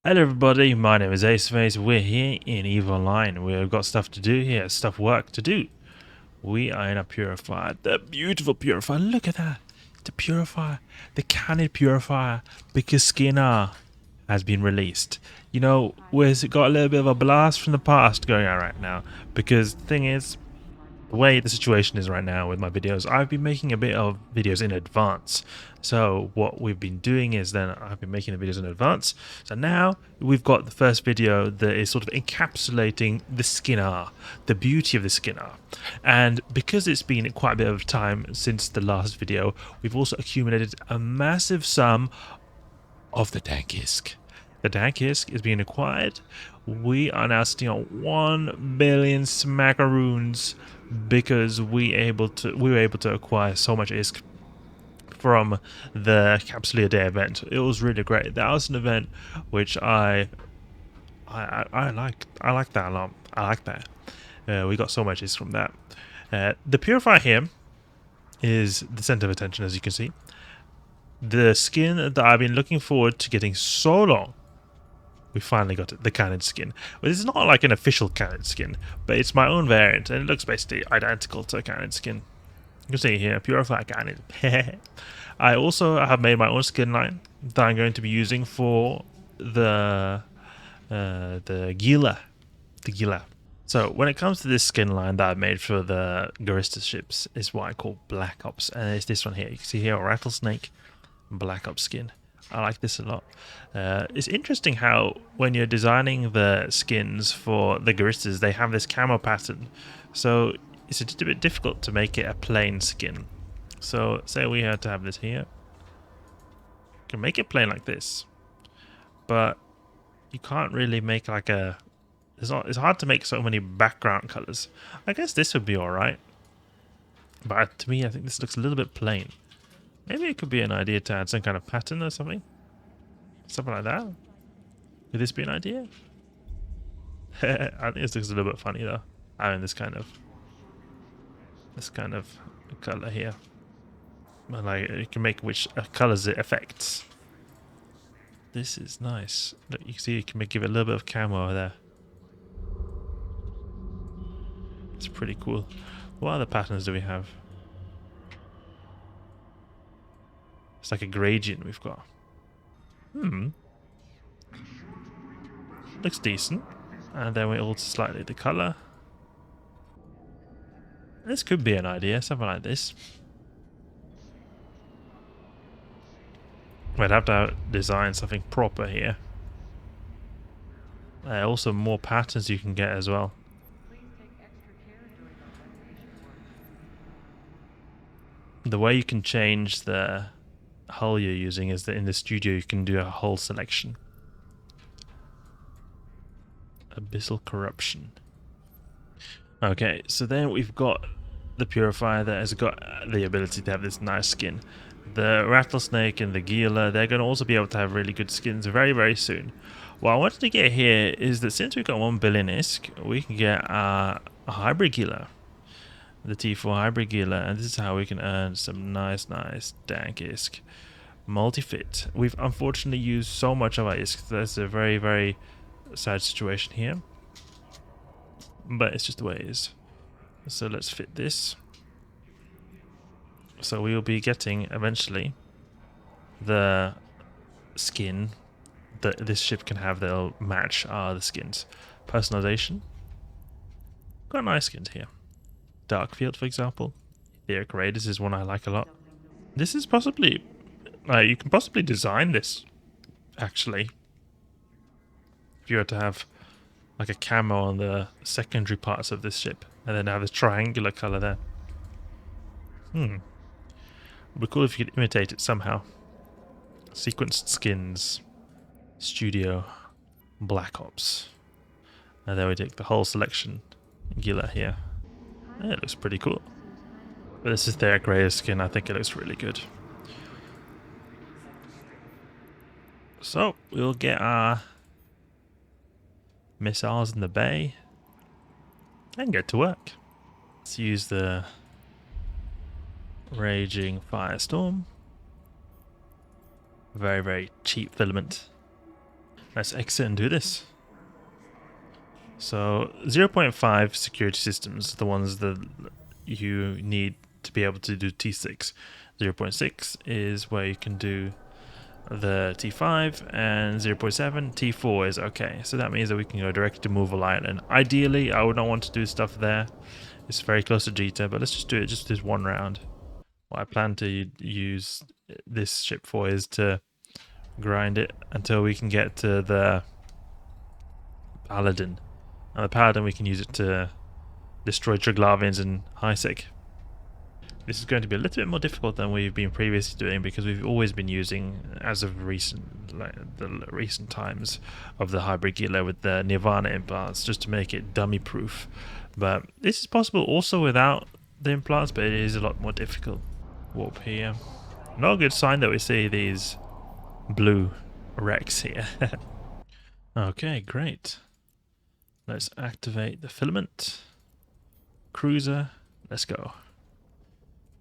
Hello everybody, my name is Aceface. We're here in EVE Online. We've got stuff to do here, work to do. We are in a purifier, the beautiful purifier. Look at that, the purifier, the cannon purifier, because Skinner has been released. You know, we've got a little bit of a blast from the past going on right now, because the thing is, the way the situation is right now with my videos, I've been making a bit of videos in advance. So what we've been doing is then I've been making the videos in advance. So now we've got the first video that is sort of encapsulating the skin art, the beauty of the skin art. And because it's been quite a bit of time since the last video, we've also accumulated a massive sum of the Dankisk. The Dankisk is being acquired. We are now sitting on 1 billion smackaroons because we were able to acquire so much ISK from the Capsuleer Day event. It was really great. That was an event which I like. I like that a lot. I like that. We got so much ISK from that. The Purifier here is the center of attention, as you can see. The skin that I've been looking forward to getting so long. We finally got it, the cannon skin. Well, it's not like an official cannon skin, but it's my own variant, and it looks basically identical to a cannon skin. You can see here, Purifier Cannon. I also have made my own skin line that I'm going to be using for the Gila. The Gila. So when it comes to this skin line that I've made for the Garista ships, is what I call Black Ops, and it's this one here. You can see here a rattlesnake, Black Ops skin. I like this a lot. It's interesting how when you're designing the skins for the Garistas, they have this camo pattern. So it's a bit difficult to make it a plain skin. So say we had to have this here. You can make it plain like this. But you can't really make like a... It's hard to make so many background colors. I guess this would be alright. But to me, I think this looks a little bit plain. Maybe it could be an idea to add some kind of pattern or something. Something like that. Could this be an idea? I think this looks a little bit funny though. I mean, this kind of color here. And like you can make which colors it affects. This is nice. Look, you can see you can give it a little bit of camo there. It's pretty cool. What other patterns do we have? It's like a gradient we've got. Looks decent. And then we alter slightly the color. This could be an idea, something like this. We'd have to design something proper here. Also more patterns you can get as well. The way you can change the hull you're using is that in the studio you can do a hull selection. Abyssal Corruption. Okay, so then we've got the Purifier that has got the ability to have this nice skin. The Rattlesnake and the Gila, they're going to also be able to have really good skins very, very soon. What I wanted to get here is that since we've got 1 billion ISK, we can get a Hybrid Gila. The T4 Hybrid Gila, and this is how we can earn some nice dank ISK. Multi-fit. We've unfortunately used so much of our ISK. That's a very, very sad situation here. But it's just the way it is. So let's fit this. So we will be getting eventually the skin that this ship can have that'll match the skins. Personalization. Got nice skins here. Darkfield, for example. Etheric Raiders is one I like a lot. This is possibly... you can possibly design this, actually. If you were to have like a camo on the secondary parts of this ship, and then have this triangular color there. It'd be cool if you could imitate it somehow. Sequenced skins. Studio. Black Ops. And then we take the whole selection. Gila here. Yeah, it looks pretty cool. But this is their greatest skin. I think it looks really good. So, we'll get our missiles in the bay and get to work. Let's use the Raging Firestorm. Very, very cheap filament. Let's exit and do this. So 0.5 security systems, the ones that you need to be able to do T6. 0.6 is where you can do the T5, and 0.7 T4 is okay. So that means that we can go directly to Movable Island. Ideally, I would not want to do stuff there. It's very close to Jita, but let's just do it just this one round. What I plan to use this ship for is to grind it until we can get to the Paladin. And the Paladin, we can use it to destroy Triglavians and Hisek. This is going to be a little bit more difficult than we've been previously doing, because we've always been using, as of recent, the recent times of the hybrid Gila with the Nirvana implants, just to make it dummy proof. But this is possible also without the implants, but it is a lot more difficult. Warp here. Not a good sign that we see these blue wrecks here. Okay, great. Let's activate the filament. Cruiser, let's go.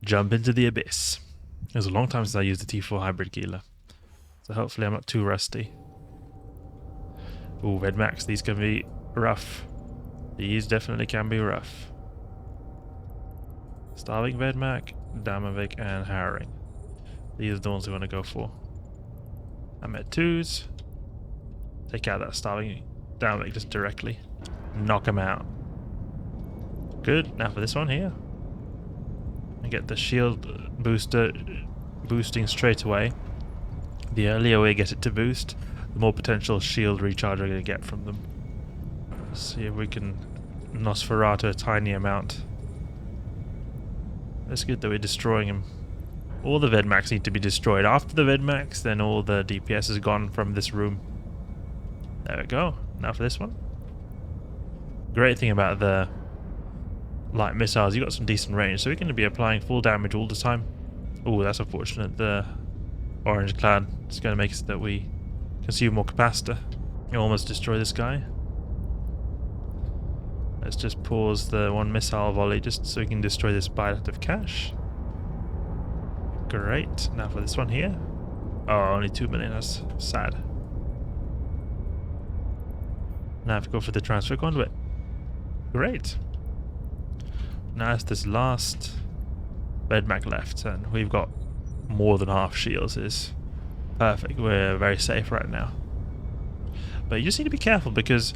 Jump into the abyss. It was a long time since I used the T4 hybrid Gila, so hopefully I'm not too rusty. Ooh, Red Max, these can be rough. These definitely can be rough. Starving Vedmak, Damavik, and Harrowing. These are the ones we want to go for. I'm at 2s. Take out that Starving Damavik just directly. Knock him out. Good, now for this one here. And get the shield booster boosting straight away. The earlier we get it to boost, the more potential shield recharge we're going to get from them. Let's see if we can Nosferatu a tiny amount. It's good that we're destroying him. All the Vedmax need to be destroyed. After the Vedmax, then all the DPS is gone from this room. There we go. Now for this one. Great thing about the light missiles, you got some decent range, so we're going to be applying full damage all the time. Oh, that's unfortunate. The orange cloud is going to make it so that we consume more capacitor. You almost destroy this guy. Let's just pause the one missile volley just so we can destroy this bite of cash. Great. Now for this one here. Oh, only 2 million. That's sad. Now I have to go for the transfer conduit. Great. Now it's this last Vedmak left, and we've got more than half shields. Is perfect. We're very safe right now. But you just need to be careful, because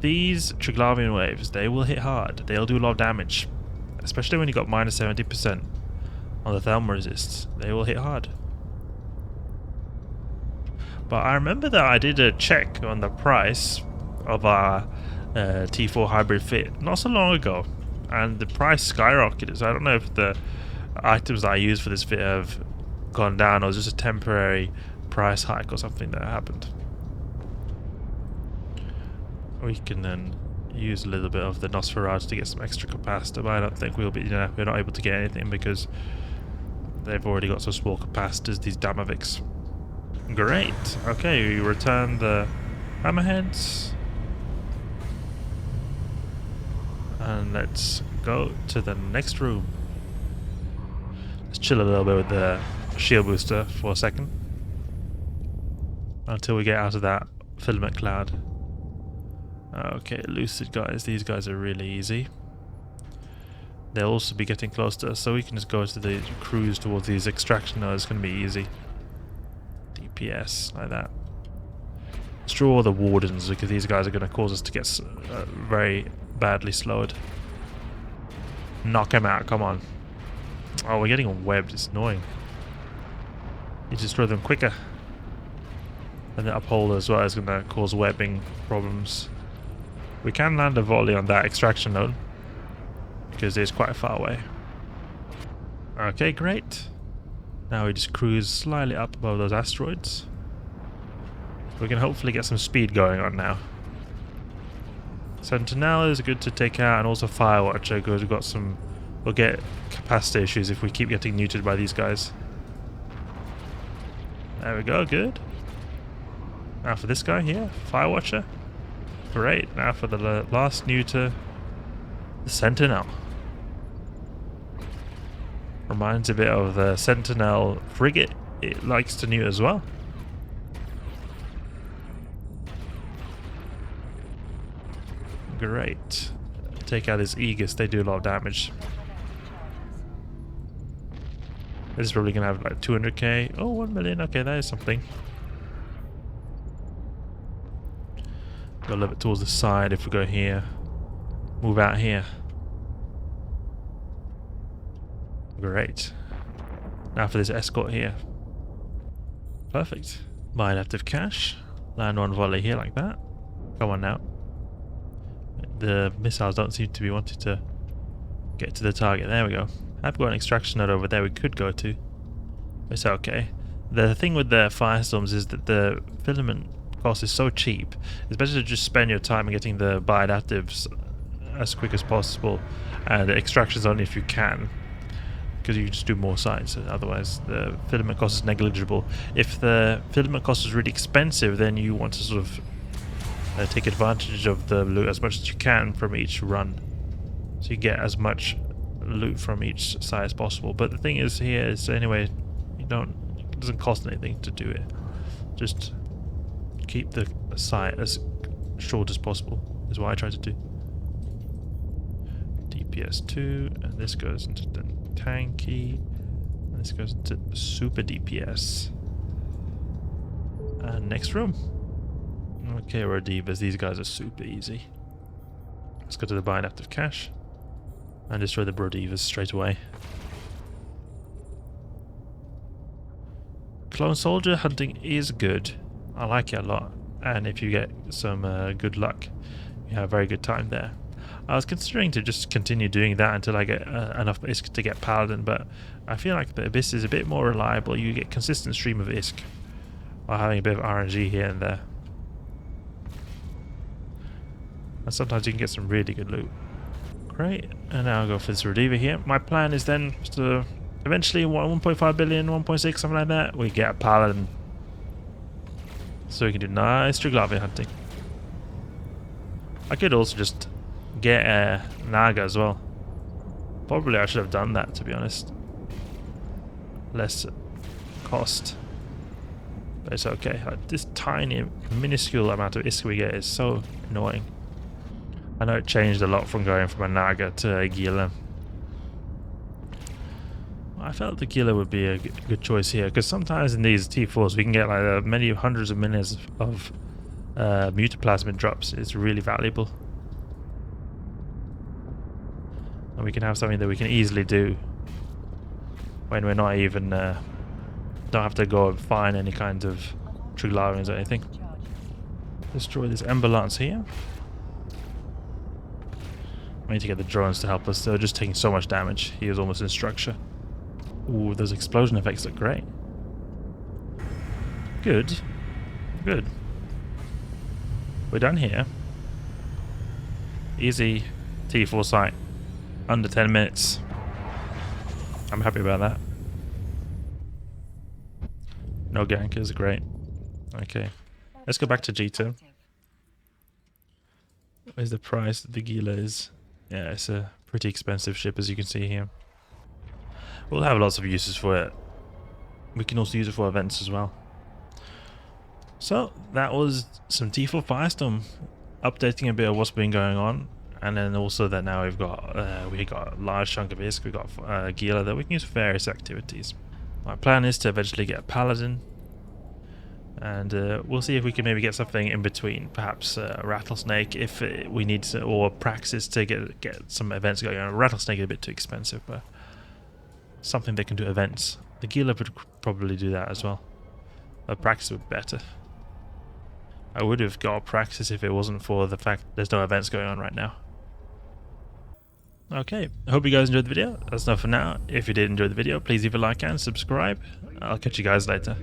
these Triglavian waves, they will hit hard. They'll do a lot of damage, especially when you got minus 70% on the thermal resists. They will hit hard. But I remember that I did a check on the price of our T4 hybrid fit not so long ago, and the price skyrocketed. So I don't know if the items I use for this fit have gone down, or just a temporary price hike or something that happened. We can then use a little bit of the Nosferatu to get some extra capacitor, but I don't think we're not able to get anything because they've already got some small capacitors, these Damaviks. Great. Okay, we return the Hammerheads. And let's go to the next room. Let's chill a little bit with the shield booster for a second, until we get out of that filament cloud. Okay, Lucid guys, these guys are really easy. They'll also be getting close to us, so we can just go to the cruise towards these extraction nodes. It's going to be easy. DPS, like that. Let's draw all the wardens, because these guys are going to cause us to get very badly slowed. Knock him out, come on. Oh, we're getting webbed, it's annoying. You destroy them quicker. And the upholder as well is going to cause webbing problems. We can land a volley on that extraction node, because it's quite far away. Okay, great. Now we just cruise slightly up above those asteroids. We can hopefully get some speed going on now. Sentinel is good to take out, and also Firewatcher, because we've got some... We'll get capacity issues if we keep getting neutered by these guys. There we go, good. Now for this guy here, Firewatcher. Great, now for the last neuter, the Sentinel. Reminds a bit of the Sentinel frigate. It likes to neuter as well. Great. Take out his Aegis, they do a lot of damage. This is probably gonna have like 200k. Oh, 1 million. Okay, that is something. Go a little bit towards the side if we go here. Move out here. Great. Now for this escort here. Perfect. Buy adaptive cash. Land one volley here like that. Come on now. The missiles don't seem to be wanting to get to the target. There we go. I've got an extraction node over there we could go to. It's okay. The thing with the Firestorms is that the filament cost is so cheap. It's better to just spend your time getting the bioadaptives as quick as possible, and the extractions only if you can, because you just do more sites. Otherwise the filament cost is negligible. If the filament cost is really expensive, then you want to sort of take advantage of the loot as much as you can from each run, so you get as much loot from each site as possible. But the thing is here is, anyway, it doesn't cost anything to do it. Just keep the site as short as possible is what I try to do. DPS 2, and this goes into the tanky, and this goes into super DPS. And next room. Okay, we're divas. These guys are super easy. Let's go to the bioadaptive cache and destroy the Brodivas straight away. Clone soldier hunting is good. I like it a lot, and if you get some good luck, you have a very good time there. I was considering to just continue doing that until I get enough ISK to get Paladin, but I feel like the Abyss is a bit more reliable. You get consistent stream of ISK while having a bit of RNG here and there. And sometimes you can get some really good loot. Great, and now I'll go for this Rediva here. My plan is then to eventually 1.5 billion, 1.6, something like that, we get a Paladin. So we can do nice Triglavian hunting. I could also just get a Naga as well. Probably I should have done that, to be honest. Less cost. But it's okay. This tiny, minuscule amount of ISK we get is so annoying. I know it changed a lot from going from a Naga to a Gila. I felt the Gila would be a good choice here, because sometimes in these T4s we can get like many hundreds of millions of mutaplasmid drops. It's really valuable. And we can have something that we can easily do when we're not even don't have to go and find any kind of Triglavians or anything. Destroy this Ember Lance here. I need to get the drones to help us. They're just taking so much damage. He is almost in structure. Ooh, those explosion effects look great. Good. Good. We're done here. Easy T4 site. Under 10 minutes. I'm happy about that. No gankers, great. Okay. Let's go back to G2. Where's the price that the Gila is? Yeah, it's a pretty expensive ship, as you can see here. We'll have lots of uses for it. We can also use it for events as well. So that was some T4 Firestorm, updating a bit of what's been going on, and then also that now we got a large chunk of ISK. We got Gila that we can use for various activities. My plan is to eventually get a Paladin, and we'll see if we can maybe get something in between, perhaps a Rattlesnake if we need to, or Praxis to get some events going on. Rattlesnake is a bit too expensive, but something that can do events. The Gila would probably do that as well, but Praxis would be better. I would have got Praxis if it wasn't for the fact there's no events going on right now. Okay, I hope you guys enjoyed the video. That's enough for now. If you did enjoy the video, please leave a like and subscribe. I'll catch you guys later.